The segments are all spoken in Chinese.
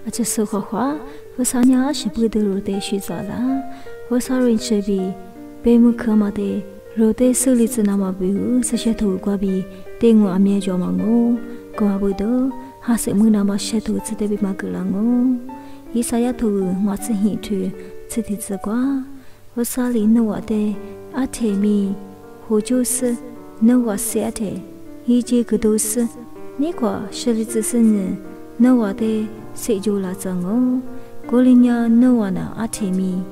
而且说话，我啥伢是不得路的去做啦，我啥人这边被木克嘛的，路的手里子那么不，这些头瓜比对我阿面就嘛我，我不得，还是木那么些头子的比嘛个啦我，一啥呀头我只兴趣，只的只瓜，我啥里弄我的阿天米，或就是弄我写的，一节个都是，你个手里子是呢，弄我的。谁就来找我？过年呀，弄完了阿天米，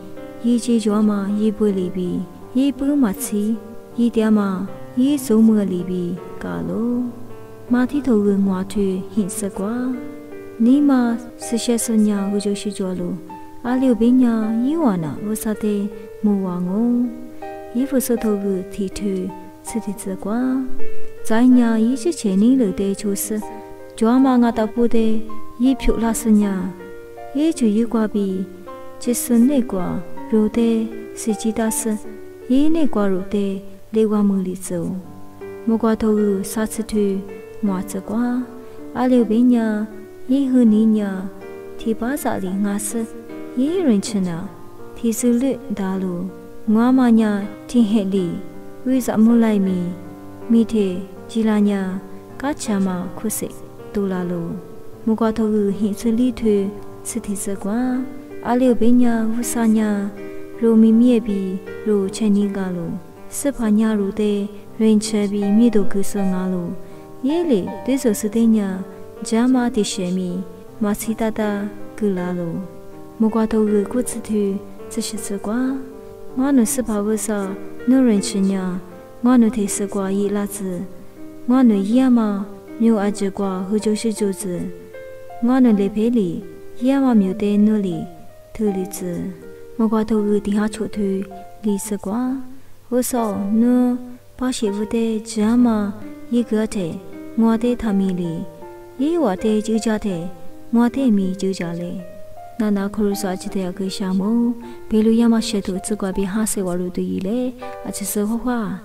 一节做嘛，一杯里边，一杯马吃，一点嘛，一周末里边搞咯。马蹄头跟瓦腿很习惯，你嘛是些什么我就是做咯。阿六边呀，一完了我啥的没忘我，一副手头个蹄腿吃的习惯，在家一直前年了的就是，做嘛我到不得。一票拉斯呀，也就一挂比，就是那挂肉的是几大事，也那挂肉的那挂门里走，莫挂头啥子头，我这挂，阿六边呀，也和你呀，提巴扎里牙齿，也认真啊，提手里大路，我嘛呀挺黑里，为啥莫来米的吉拉呀，嘎恰嘛苦涩，多拉路。木瓜头很是里头，是提示光，阿六边呀乌沙呀，肉米面比肉千年干路，是怕伢肉的人吃比米都更少干路，夜里对就是的呀，家嘛的些米，马其大大更拉路，木瓜头骨子头这些吃瓜，我能是怕乌沙，能人吃呀，我能提示瓜一拉子，我能也嘛，牛阿只瓜和就是竹子。我能来陪你，也嘛没有得努力，头里子，我挂头个底下出头，里是瓜，我说呢，把媳妇的这样嘛，一个的，我的他米里，也我的就家的，我的米就家里，那可是说起的个项目，比如要么写头只挂比哈些话路对伊嘞，而且是画画。